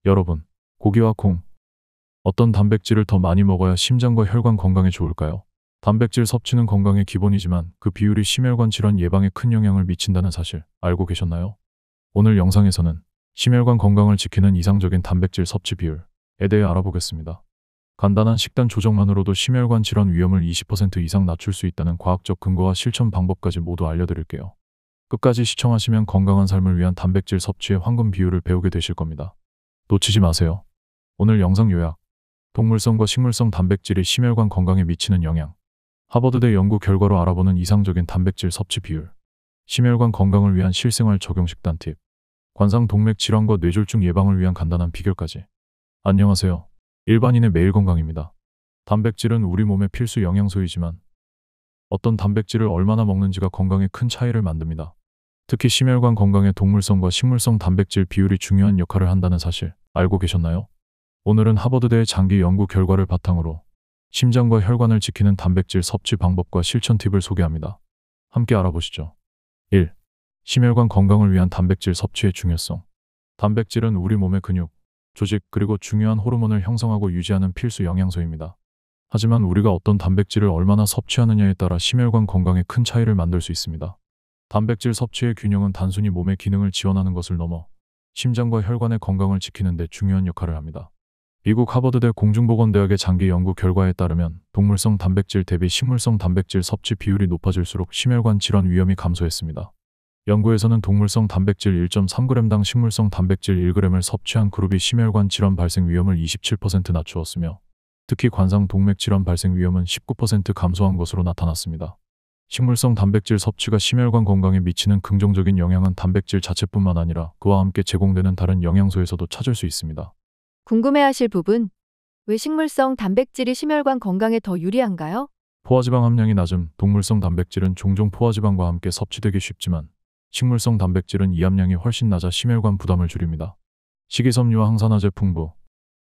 여러분, 고기와 콩, 어떤 단백질을 더 많이 먹어야 심장과 혈관 건강에 좋을까요? 단백질 섭취는 건강의 기본이지만 그 비율이 심혈관 질환 예방에 큰 영향을 미친다는 사실 알고 계셨나요? 오늘 영상에서는 심혈관 건강을 지키는 이상적인 단백질 섭취 비율에 대해 알아보겠습니다. 간단한 식단 조정만으로도 심혈관 질환 위험을 20% 이상 낮출 수 있다는 과학적 근거와 실천 방법까지 모두 알려드릴게요. 끝까지 시청하시면 건강한 삶을 위한 단백질 섭취의 황금 비율을 배우게 되실 겁니다. 놓치지 마세요. 오늘 영상 요약, 동물성과 식물성 단백질이 심혈관 건강에 미치는 영향, 하버드대 연구 결과로 알아보는 이상적인 단백질 섭취 비율, 심혈관 건강을 위한 실생활 적용 식단 팁, 관상 동맥 질환과 뇌졸중 예방을 위한 간단한 비결까지. 안녕하세요. 일반인의 매일 건강입니다. 단백질은 우리 몸의 필수 영양소이지만 어떤 단백질을 얼마나 먹는지가 건강에 큰 차이를 만듭니다. 특히 심혈관 건강에 동물성과 식물성 단백질 비율이 중요한 역할을 한다는 사실 알고 계셨나요? 오늘은 하버드대의 장기 연구 결과를 바탕으로 심장과 혈관을 지키는 단백질 섭취 방법과 실천 팁을 소개합니다. 함께 알아보시죠. 1. 심혈관 건강을 위한 단백질 섭취의 중요성. 단백질은 우리 몸의 근육, 조직 그리고 중요한 호르몬을 형성하고 유지하는 필수 영양소입니다. 하지만 우리가 어떤 단백질을 얼마나 섭취하느냐에 따라 심혈관 건강에 큰 차이를 만들 수 있습니다. 단백질 섭취의 균형은 단순히 몸의 기능을 지원하는 것을 넘어 심장과 혈관의 건강을 지키는 데 중요한 역할을 합니다. 미국 하버드대 공중보건대학의 장기 연구 결과에 따르면 동물성 단백질 대비 식물성 단백질 섭취 비율이 높아질수록 심혈관 질환 위험이 감소했습니다. 연구에서는 동물성 단백질 1.3g당 식물성 단백질 1g을 섭취한 그룹이 심혈관 질환 발생 위험을 27% 낮추었으며 특히 관상 동맥 질환 발생 위험은 19% 감소한 것으로 나타났습니다. 식물성 단백질 섭취가 심혈관 건강에 미치는 긍정적인 영향은 단백질 자체뿐만 아니라 그와 함께 제공되는 다른 영양소에서도 찾을 수 있습니다. 궁금해하실 부분, 왜 식물성 단백질이 심혈관 건강에 더 유리한가요? 포화지방 함량이 낮은 동물성 단백질은 종종 포화지방과 함께 섭취되기 쉽지만 식물성 단백질은 이 함량이 훨씬 낮아 심혈관 부담을 줄입니다. 식이섬유와 항산화제 풍부.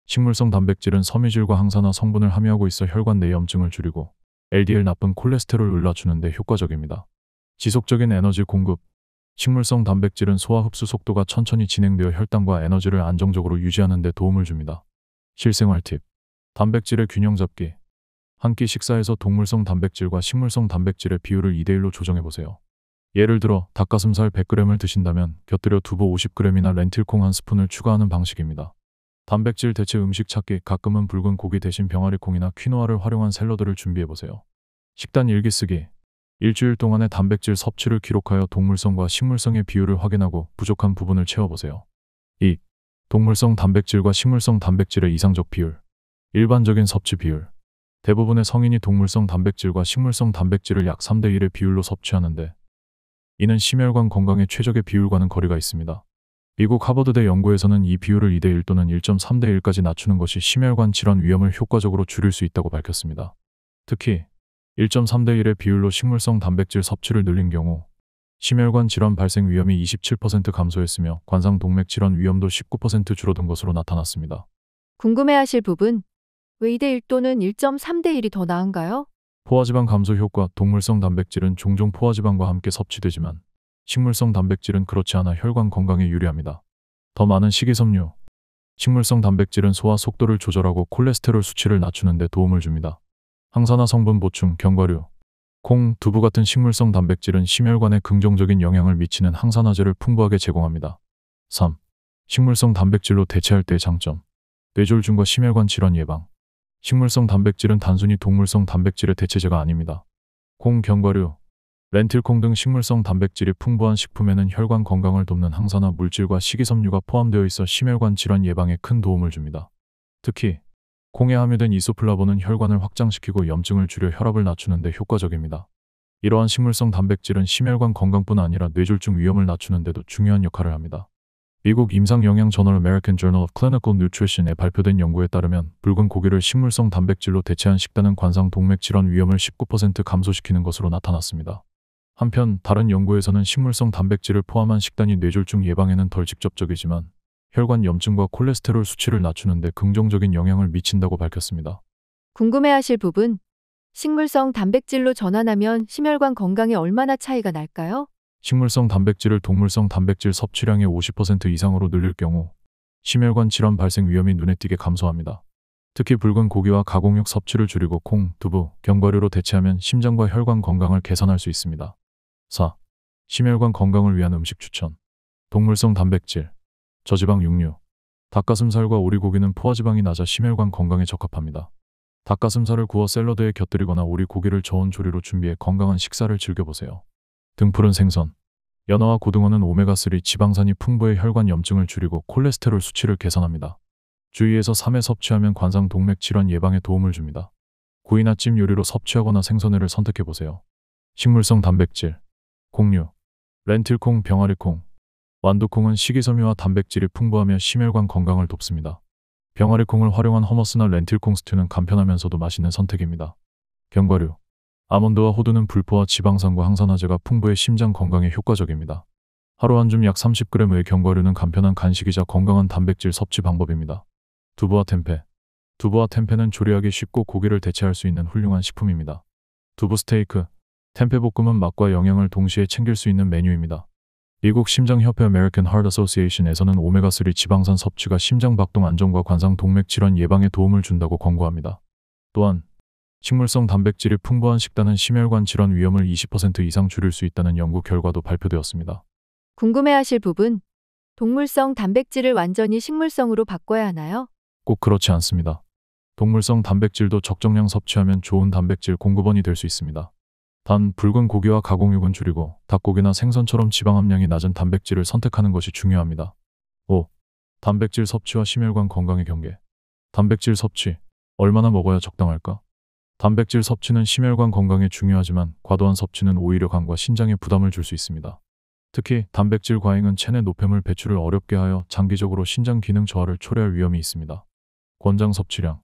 식물성 단백질은 섬유질과 항산화 성분을 함유하고 있어 혈관 내 염증을 줄이고 LDL 나쁜 콜레스테롤을 낮추는 데 효과적입니다. 지속적인 에너지 공급. 식물성 단백질은 소화 흡수 속도가 천천히 진행되어 혈당과 에너지를 안정적으로 유지하는 데 도움을 줍니다. 실생활 팁. 단백질의 균형 잡기. 한 끼 식사에서 동물성 단백질과 식물성 단백질의 비율을 2대1로 조정해보세요. 예를 들어 닭가슴살 100g을 드신다면 곁들여 두부 50g이나 렌틸콩 한 스푼을 추가하는 방식입니다. 단백질 대체 음식 찾기. 가끔은 붉은 고기 대신 병아리콩이나 퀴노아를 활용한 샐러드를 준비해보세요. 식단 일기 쓰기. 일주일 동안의 단백질 섭취를 기록하여 동물성과 식물성의 비율을 확인하고 부족한 부분을 채워보세요. 2. 동물성 단백질과 식물성 단백질의 이상적 비율. 일반적인 섭취 비율. 대부분의 성인이 동물성 단백질과 식물성 단백질을 약 3대1의 비율로 섭취하는데 이는 심혈관 건강의 최적의 비율과는 거리가 있습니다. 미국 하버드대 연구에서는 이 비율을 2대1 또는 1.3대1까지 낮추는 것이 심혈관 질환 위험을 효과적으로 줄일 수 있다고 밝혔습니다. 특히 1.3대1의 비율로 식물성 단백질 섭취를 늘린 경우 심혈관 질환 발생 위험이 27% 감소했으며 관상 동맥 질환 위험도 19% 줄어든 것으로 나타났습니다. 궁금해하실 부분, 왜 2대1 또는 1.3대1이 더 나은가요? 포화지방 감소 효과. 동물성 단백질은 종종 포화지방과 함께 섭취되지만 식물성 단백질은 그렇지 않아 혈관 건강에 유리합니다. 더 많은 식이섬유. 식물성 단백질은 소화 속도를 조절하고 콜레스테롤 수치를 낮추는 데 도움을 줍니다. 항산화 성분 보충. 견과류, 콩, 두부 같은 식물성 단백질은 심혈관에 긍정적인 영향을 미치는 항산화제를 풍부하게 제공합니다. 3. 식물성 단백질로 대체할 때의 장점. 뇌졸중과 심혈관 질환 예방. 식물성 단백질은 단순히 동물성 단백질의 대체제가 아닙니다. 콩, 견과류, 렌틸콩 등 식물성 단백질이 풍부한 식품에는 혈관 건강을 돕는 항산화 물질과 식이섬유가 포함되어 있어 심혈관 질환 예방에 큰 도움을 줍니다. 특히 콩에 함유된 이소플라본은 혈관을 확장시키고 염증을 줄여 혈압을 낮추는 데 효과적입니다. 이러한 식물성 단백질은 심혈관 건강뿐 아니라 뇌졸중 위험을 낮추는 데도 중요한 역할을 합니다. 미국 임상영양 저널 American Journal of Clinical Nutrition에 발표된 연구에 따르면 붉은 고기를 식물성 단백질로 대체한 식단은 관상 동맥 질환 위험을 19% 감소시키는 것으로 나타났습니다. 한편 다른 연구에서는 식물성 단백질을 포함한 식단이 뇌졸중 예방에는 덜 직접적이지만 혈관 염증과 콜레스테롤 수치를 낮추는 데 긍정적인 영향을 미친다고 밝혔습니다. 궁금해하실 부분, 식물성 단백질로 전환하면 심혈관 건강에 얼마나 차이가 날까요? 식물성 단백질을 동물성 단백질 섭취량의 50% 이상으로 늘릴 경우 심혈관 질환 발생 위험이 눈에 띄게 감소합니다. 특히 붉은 고기와 가공육 섭취를 줄이고 콩, 두부, 견과류로 대체하면 심장과 혈관 건강을 개선할 수 있습니다. 4. 심혈관 건강을 위한 음식 추천. 동물성 단백질, 저지방 육류. 닭가슴살과 오리고기는 포화지방이 낮아 심혈관 건강에 적합합니다. 닭가슴살을 구워 샐러드에 곁들이거나 오리고기를 저온 조리로 준비해 건강한 식사를 즐겨보세요. 등푸른 생선. 연어와 고등어는 오메가3 지방산이 풍부해 혈관 염증을 줄이고 콜레스테롤 수치를 개선합니다. 주위에서 3회 섭취하면 관상 동맥 질환 예방에 도움을 줍니다. 구이나 찜 요리로 섭취하거나 생선회를 선택해보세요. 식물성 단백질, 콩류, 렌틸콩, 병아리콩, 완두콩은 식이섬유와 단백질이 풍부하며 심혈관 건강을 돕습니다. 병아리콩을 활용한 허머스나 렌틸콩 스튜는 간편하면서도 맛있는 선택입니다. 견과류, 아몬드와 호두는 불포화 지방산과 항산화제가 풍부해 심장 건강에 효과적입니다. 하루 한 줌 약 30g의 견과류는 간편한 간식이자 건강한 단백질 섭취 방법입니다. 두부와 템페. 두부와 템페는 조리하기 쉽고 고기를 대체할 수 있는 훌륭한 식품입니다. 두부 스테이크, 템페 볶음은 맛과 영양을 동시에 챙길 수 있는 메뉴입니다. 미국 심장협회 American Heart Association에서는 오메가3 지방산 섭취가 심장 박동 안정과 관상 동맥 질환 예방에 도움을 준다고 권고합니다. 또한 식물성 단백질이 풍부한 식단은 심혈관 질환 위험을 20% 이상 줄일 수 있다는 연구 결과도 발표되었습니다. 궁금해하실 부분. 동물성 단백질을 완전히 식물성으로 바꿔야 하나요? 꼭 그렇지 않습니다. 동물성 단백질도 적정량 섭취하면 좋은 단백질 공급원이 될 수 있습니다. 단, 붉은 고기와 가공육은 줄이고 닭고기나 생선처럼 지방 함량이 낮은 단백질을 선택하는 것이 중요합니다. 5. 단백질 섭취와 심혈관 건강의 경계. 단백질 섭취. 얼마나 먹어야 적당할까? 단백질 섭취는 심혈관 건강에 중요하지만 과도한 섭취는 오히려 간과 신장에 부담을 줄 수 있습니다. 특히 단백질 과잉은 체내 노폐물 배출을 어렵게 하여 장기적으로 신장 기능 저하를 초래할 위험이 있습니다. 권장 섭취량.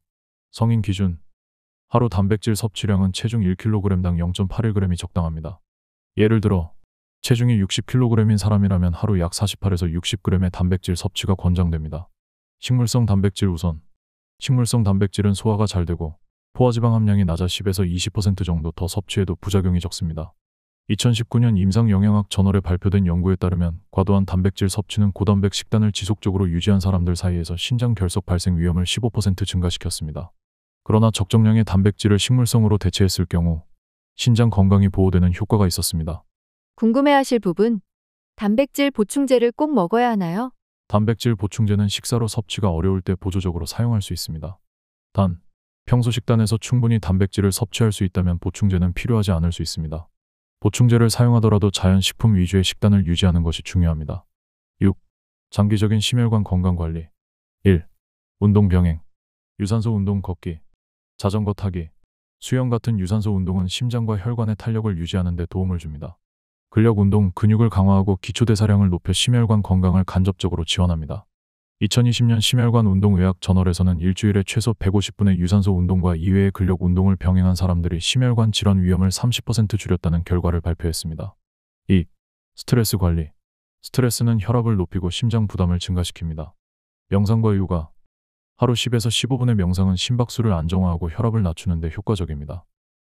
성인 기준. 하루 단백질 섭취량은 체중 1kg당 0.81g이 적당합니다. 예를 들어 체중이 60kg인 사람이라면 하루 약 48에서 60g의 단백질 섭취가 권장됩니다. 식물성 단백질 우선. 식물성 단백질은 소화가 잘 되고 포화지방 함량이 낮아 10에서 20% 정도 더 섭취해도 부작용이 적습니다. 2019년 임상영양학 저널에 발표된 연구에 따르면 과도한 단백질 섭취는 고단백 식단을 지속적으로 유지한 사람들 사이에서 신장 결석 발생 위험을 15% 증가시켰습니다. 그러나 적정량의 단백질을 식물성으로 대체했을 경우 신장 건강이 보호되는 효과가 있었습니다. 궁금해하실 부분. 단백질 보충제를 꼭 먹어야 하나요? 단백질 보충제는 식사로 섭취가 어려울 때 보조적으로 사용할 수 있습니다. 단, 평소 식단에서 충분히 단백질을 섭취할 수 있다면 보충제는 필요하지 않을 수 있습니다. 보충제를 사용하더라도 자연식품 위주의 식단을 유지하는 것이 중요합니다. 6. 장기적인 심혈관 건강 관리. 1. 운동 병행. 유산소 운동 걷기, 자전거 타기, 수영 같은 유산소 운동은 심장과 혈관의 탄력을 유지하는 데 도움을 줍니다. 근력 운동, 근육을 강화하고 기초대사량을 높여 심혈관 건강을 간접적으로 지원합니다. 2020년 심혈관 운동의학 저널에서는 일주일에 최소 150분의 유산소 운동과 이외의 근력 운동을 병행한 사람들이 심혈관 질환 위험을 30% 줄였다는 결과를 발표했습니다. 2. 스트레스 관리. 스트레스는 혈압을 높이고 심장 부담을 증가시킵니다. 명상과 요가. 하루 10에서 15분의 명상은 심박수를 안정화하고 혈압을 낮추는 데 효과적입니다.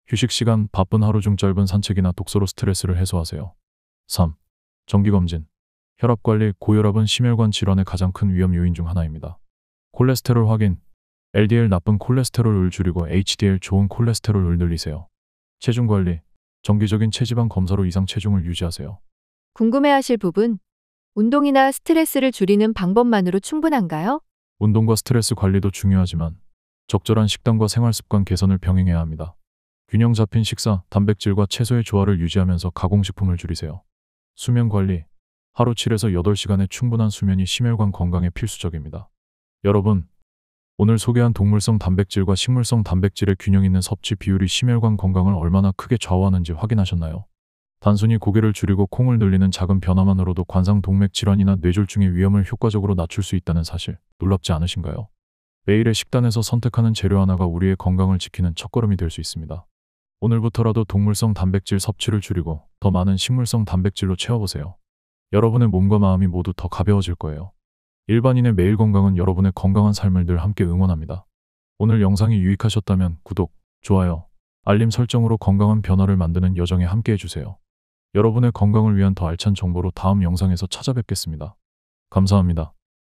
휴식 시간, 바쁜 하루 중 짧은 산책이나 독서로 스트레스를 해소하세요. 3. 정기검진. 혈압관리, 고혈압은 심혈관 질환의 가장 큰 위험 요인 중 하나입니다. 콜레스테롤 확인. LDL 나쁜 콜레스테롤을 줄이고 HDL 좋은 콜레스테롤을 늘리세요. 체중 관리. 정기적인 체지방 검사로 이상 체중을 유지하세요. 궁금해하실 부분. 운동이나 스트레스를 줄이는 방법만으로 충분한가요? 운동과 스트레스 관리도 중요하지만 적절한 식단과 생활습관 개선을 병행해야 합니다. 균형 잡힌 식사, 단백질과 채소의 조화를 유지하면서 가공식품을 줄이세요. 수면 관리. 하루 7에서 8시간의 충분한 수면이 심혈관 건강에 필수적입니다. 여러분, 오늘 소개한 동물성 단백질과 식물성 단백질의 균형 있는 섭취 비율이 심혈관 건강을 얼마나 크게 좌우하는지 확인하셨나요? 단순히 고기를 줄이고 콩을 늘리는 작은 변화만으로도 관상 동맥 질환이나 뇌졸중의 위험을 효과적으로 낮출 수 있다는 사실, 놀랍지 않으신가요? 매일의 식단에서 선택하는 재료 하나가 우리의 건강을 지키는 첫걸음이 될 수 있습니다. 오늘부터라도 동물성 단백질 섭취를 줄이고 더 많은 식물성 단백질로 채워보세요. 여러분의 몸과 마음이 모두 더 가벼워질 거예요. 일반인의 매일 건강은 여러분의 건강한 삶을 늘 함께 응원합니다. 오늘 영상이 유익하셨다면 구독, 좋아요, 알림 설정으로 건강한 변화를 만드는 여정에 함께 해주세요. 여러분의 건강을 위한 더 알찬 정보로 다음 영상에서 찾아뵙겠습니다. 감사합니다.